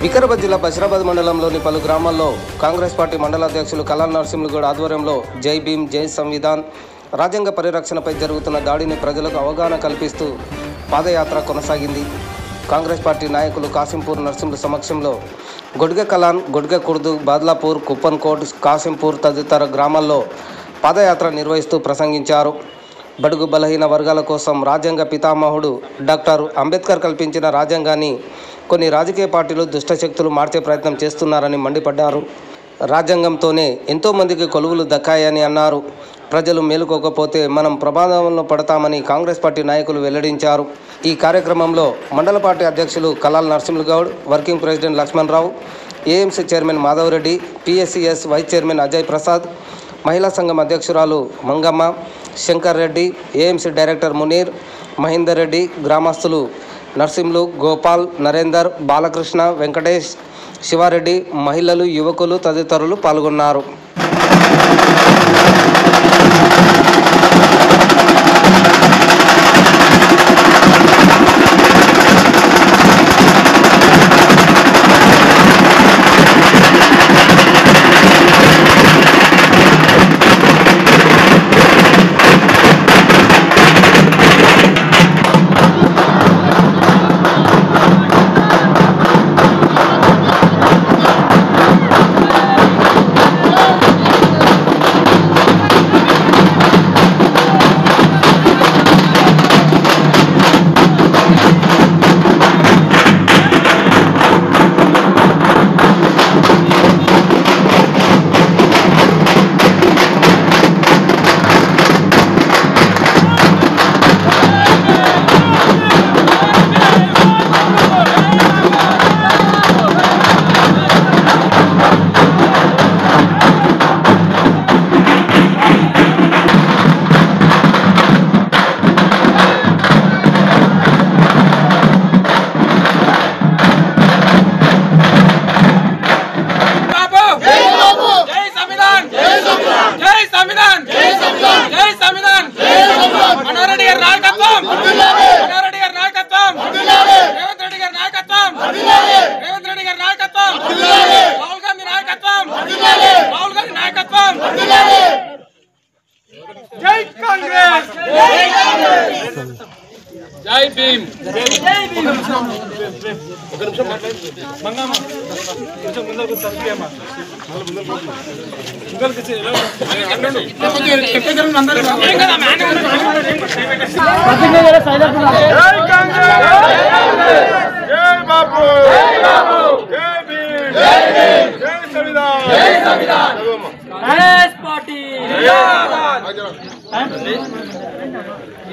వికారాబాద్ జిల్లా బషీరాబాద్ మండలంలోని పలు గ్రామాల్లో కాంగ్రెస్ పార్టీ మండల అధ్యక్షులు కలాల్ నరసింహులు ఆధ్వర్యంలో జై భీమ్ జై సంవిధాన్ రాజ్యాంగ పరిరక్షణపై జరుగుతున్న దాడిని ప్రజలకు అవగాహన కల్పిస్తూ పాదయాత్ర కొనసాగింది. కాంగ్రెస్ పార్టీ నాయకులు కాసింపూర్ నరసింహుల సమక్షంలో గొడ్గె కలాన్, గొడ్గె కుర్దు, బాద్లాపూర్, కుప్పన్కోట్, కాసింపూర్ తదితర గ్రామాల్లో పాదయాత్ర నిర్వహిస్తూ ప్రసంగించారు. బడుగు బలహీన వర్గాల కోసం రాజ్యాంగ పితామహుడు డాక్టర్ అంబేద్కర్ కల్పించిన రాజ్యాంగాన్ని కొన్ని రాజకీయ పార్టీలు దుష్టశక్తులు మార్చే ప్రయత్నం చేస్తున్నారని మండిపడ్డారు. రాజ్యాంగంతోనే ఎంతోమందికి కొలువులు దక్కాయని అన్నారు. ప్రజలు మేలుకోకపోతే మనం ప్రమాదంలో పడతామని కాంగ్రెస్ పార్టీ నాయకులు వెల్లడించారు. ఈ కార్యక్రమంలో మండల పార్టీ అధ్యక్షులు Kalal Narasimhulu, working president Lakshmanarao, AMC chairman Madhavareddy, PSCS vice chairman Ajay Prasad, మహిళా సంఘం అధ్యక్షురాలు మంగమ్మ, శంకర్ రెడ్డి, ఏఎంసీ డైరెక్టర్ మునీర్, మహేందర్ రెడ్డి, గ్రామస్తులు నర్సింహులు, గోపాల్, నరేందర్, బాలకృష్ణ, వెంకటేష్, శివారెడ్డి, మహిళలు, యువకులు తదితరులు పాల్గొన్నారు. జై భీమ్.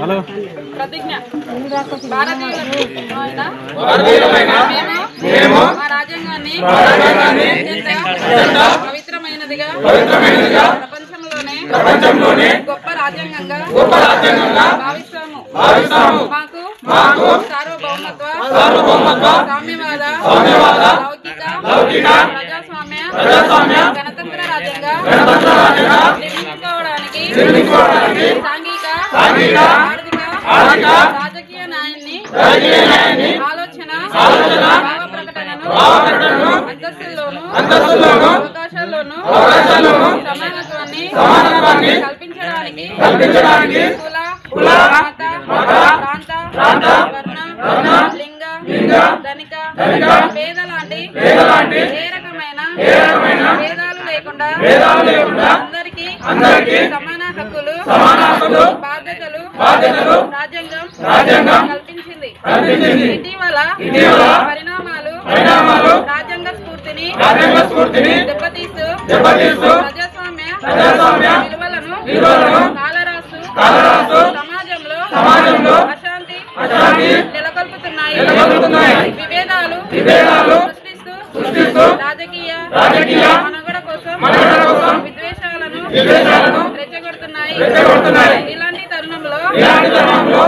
హలో ప్రతిజ్ఞ మా రాజ్యాంగాన్ని అత్యంత పవిత్రమైనదిగా ప్రపంచంలోనే గొప్ప రాజ్యాంగంగా భావిస్తాము. మాకు సార్వభౌమత్వ, సామ్యవాద, లౌకిక, ప్రజాస్వామ్య, గణతంత్ర రాజ్యంగా నిర్మించుకోవడానికి సాంఘిక, ఆర్థిక, రాజకీయ న్యాయాన్ని ఆలోచన, భావ ప్రకటనను, అంతస్తుల్లోనూ, అవకాశాల్లోనూ సమానత్వాన్ని కల్పించడానికి కుల, మత, ప్రాంత, వర్ణ, లింగ, ధనిక, పేద లాంటి ఏ రకమైన భేదాలు లేకుండా అందరికీ సమాన హక్కులు, బాధ్యతలు రాజ్యాంగం కల్పించింది. ఇటీవల పరిణామాలు రాజ్యాంగ స్ఫూర్తిని దెబ్బతీస్తూ ప్రజాస్వామ్య విలువలను కాలరాస్తూ సమాజంలో అశాంతి నెలకొల్పుతున్నాయి. విభేదాలు సృష్టిస్తూ రాజకీయ మనుగడ కోసం విద్వేషాలను రెచ్చగొడుతున్నాయి. ఇలాంటి తరుణంలో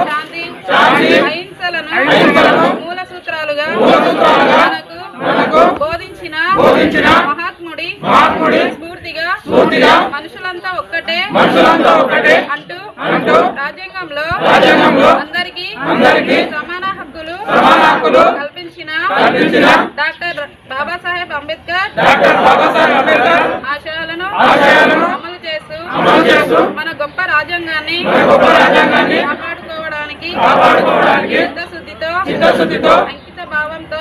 శాంతి, అహింసలను మూల సూత్రాలుగా మనకు బోధించిన మహాత్ముడి స్ఫూర్తిగా మనుషులంతా ఒక్కటే అంటూ రాజ్యాంగంలో అందరికీ సమాన హక్కులు కల్పించిన డాక్టర్ ఆశయాలను అమలు చేస్తూ మన గొప్ప రాజ్యాంగాన్ని కాపాడుకోవడానికి చిత్తశుద్ధితో అంకిత భావంతో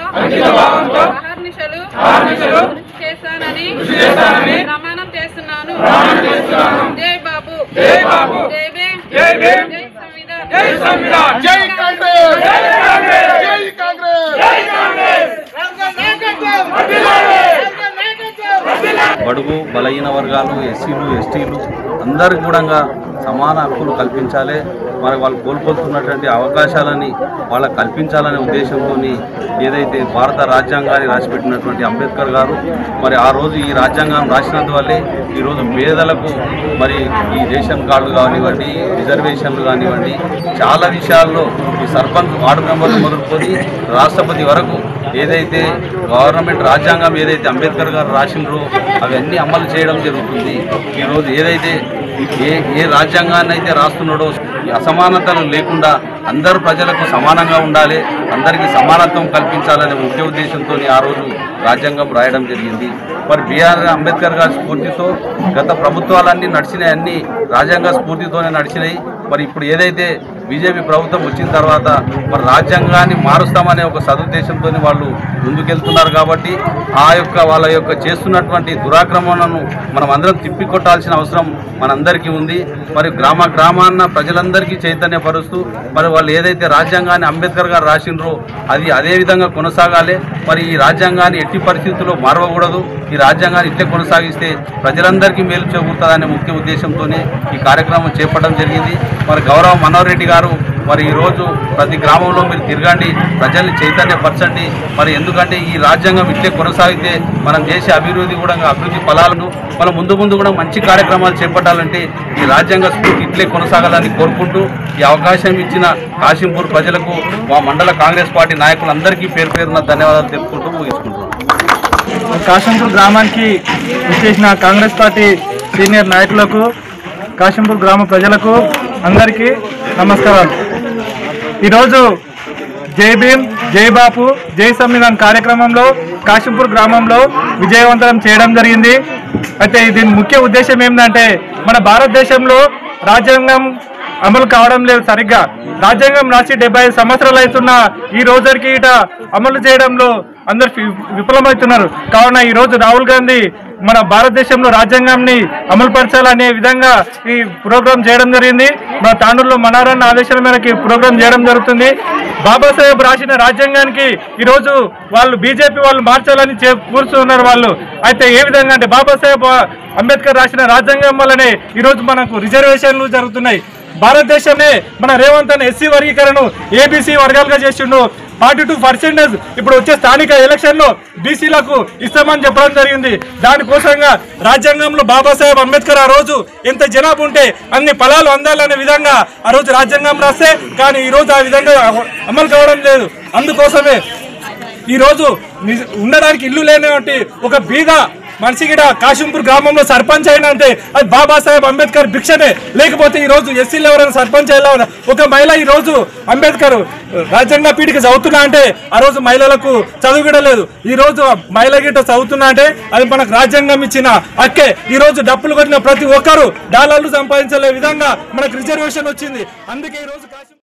అహర్నిశలు కృషి చేస్తానని ప్రమాణం చేస్తున్నాను. జై బాబు, జై భీమ్, జై సంవిధాన్, జై సంవిధాన్, జై కాంగ్రెస్, జై కాంగ్రెస్. బడుగు బలహీన వర్గాలు, ఎస్సీలు, ఎస్టీలు అందరికి కూడా సమాన హక్కులు కల్పించాలి. మరి వాళ్ళు కోల్పోతున్నటువంటి అవకాశాలని వాళ్ళకు కల్పించాలనే ఉద్దేశంతో ఏదైతే భారత రాజ్యాంగాన్ని రాసిపెట్టినటువంటి అంబేద్కర్ గారు మరి ఆ రోజు ఈ రాజ్యాంగం రాసినందువల్లే ఈరోజు పేదలకు మరి ఈ రేషన్ కార్డులు కానివ్వండి, రిజర్వేషన్లు కానివ్వండి, చాలా విషయాల్లో ఈ సర్పంచ్ వార్డు మెంబర్లు మొదలుకొని రాష్ట్రపతి వరకు ఏదైతే గవర్నమెంట్ రాజ్యాంగం ఏదైతే అంబేద్కర్ గారు రాసినరో అవన్నీ అమలు చేయడం జరుగుతుంది. ఈరోజు ఏదైతే ఏ రాజ్యాంగాన్ని అయితే రాస్తున్నాడో అసమానతలు లేకుండా అందరు ప్రజలకు సమానంగా ఉండాలి, అందరికీ సమానత్వం కల్పించాలనే ముఖ్య ఉద్దేశంతో ఆ రోజు రాజ్యాంగం రాయడం జరిగింది. మరి బిఆర్ అంబేద్కర్ గారి స్ఫూర్తితో గత ప్రభుత్వాలన్నీ నడిచినాయి, అన్నీ రాజ్యాంగ స్ఫూర్తితోనే నడిచినాయి. మరి ఇప్పుడు ఏదైతే బీజేపీ ప్రభుత్వం వచ్చిన తర్వాత మరి రాజ్యాంగాన్ని మారుస్తామనే ఒక సదుద్దేశంతో వాళ్ళు ముందుకెళ్తున్నారు. కాబట్టి వాళ్ళ యొక్క చేస్తున్నటువంటి దురాక్రమణను మనం అందరం తిప్పికొట్టాల్సిన అవసరం మనందరికీ ఉంది. మరి గ్రామాన్న ప్రజలందరికీ చైతన్యపరుస్తూ మరి వాళ్ళు ఏదైతే రాజ్యాంగాన్ని అంబేద్కర్ గారు రాసినరో అది అదే విధంగా కొనసాగాలి. మరి ఈ రాజ్యాంగాన్ని ఎట్టి పరిస్థితుల్లో మారవకూడదు. ఈ రాజ్యాంగాన్ని ఇట్లే కొనసాగిస్తే ప్రజలందరికీ మేలు చేకూరుతుందనే ముఖ్య ఉద్దేశంతోనే ఈ కార్యక్రమం చేపట్టడం జరిగింది. మరి గౌరవ మనోహర్ రెడ్డి గారు మరి ఈరోజు ప్రతి గ్రామంలో మీరు తిరగండి, ప్రజల్ని చైతన్యపరచండి. మరి ఎందుకంటే ఈ రాజ్యాంగం ఇట్లే కొనసాగితే మనం చేసే అభివృద్ధి ఫలాలను మనం ముందు కూడా మంచి కార్యక్రమాలు చేపట్టాలంటే ఈ రాజ్యాంగ స్ఫూర్తి ఇట్లే కొనసాగాలని కోరుకుంటూ ఈ అవకాశం ఇచ్చిన కాశీంపూర్ ప్రజలకు మా మండల కాంగ్రెస్ పార్టీ నాయకులందరికీ పేరున ధన్యవాదాలు తెలుపుకుంటూ ముగించుకుంటున్నాం. కాశీంపూర్ గ్రామానికి విచ్చేసిన కాంగ్రెస్ పార్టీ సీనియర్ నాయకులకు, కాశీంపూర్ గ్రామ ప్రజలకు అందరికీ నమస్కారాలు. ఈరోజు జై భీమ్, జై బాపు, జై సంవిధాన్ కార్యక్రమంలో కాశీంపూర్ గ్రామంలో విజయవంతం చేయడం జరిగింది. అయితే దీని ముఖ్య ఉద్దేశం ఏంటంటే మన భారతదేశంలో రాజ్యాంగం అమలు కావడం లేదు సరిగ్గా. రాజ్యాంగం రాసి 75 సంవత్సరాలు అవుతున్నా ఈ రోజుకి ఇట అమలు చేయడంలో అందరు విఫలమవుతున్నారు. కావున ఈరోజు రాహుల్ గాంధీ మన భారతదేశంలో రాజ్యాంగాన్ని అమలుపరచాలనే విధంగా ఈ ప్రోగ్రాం చేయడం జరిగింది. మన తాండూరులో మనారన్న ఆదేశాల మేరకు ప్రోగ్రాం చేయడం జరుగుతుంది. బాబాసాహెబ్ రాసిన రాజ్యాంగానికి ఈరోజు వాళ్ళు బీజేపీ వాళ్ళు మార్చాలని కూర్చున్నారు వాళ్ళు. అయితే ఏ విధంగా అంటే బాబాసాహెబ్ అంబేద్కర్ రాసిన రాజ్యాంగం వల్లనే ఈరోజు మనకు రిజర్వేషన్లు జరుగుతున్నాయి. భారతదేశంలో మన రేవంత్ అనే ఎస్సీ వర్గీకరణను ఏబీసీ వర్గాలుగా చేసిండు. 42% ఇప్పుడు వచ్చే స్థానిక ఎలక్షన్లో బీసీలకు ఇస్తామని చెప్పడం జరిగింది. దానికోసంగా రాజ్యాంగంలో బాబాసాహెబ్ అంబేద్కర్ ఆ రోజు ఎంత జనాభా ఉంటే అన్ని ఫలాలు అందాలనే విధంగా ఆ రోజు రాజ్యాంగం రాస్తే కానీ ఈరోజు ఆ విధంగా అమలు కావడం లేదు. అందుకోసమే ఈరోజు ఉండడానికి ఇల్లు లేనటువంటి ఒక బీద మనిషి కూడా కాశీంపూర్ గ్రామంలో సర్పంచ్ అయినా అంటే అది బాబాసాహెబ్ అంబేద్కర్ భిక్షనే. లేకపోతే ఈరోజు ఎస్సీలు ఎవరైనా సర్పంచ్ అయ్యేలా ఒక మహిళ ఈరోజు అంబేద్కర్ రాజ్యాంగ పీఠికి చదువుతున్నా అంటే ఆ రోజు మహిళలకు చదువు కూడా లేదు. ఈరోజు మహిళ గిట్ట చదువుతున్నా అంటే అది మనకు రాజ్యాంగం ఇచ్చిన హక్కే. ఈరోజు డప్పులు కొట్టిన ప్రతి ఒక్కరు డాలర్లు సంపాదించలే విధంగా మనకు రిజర్వేషన్ వచ్చింది. అందుకే ఈరోజు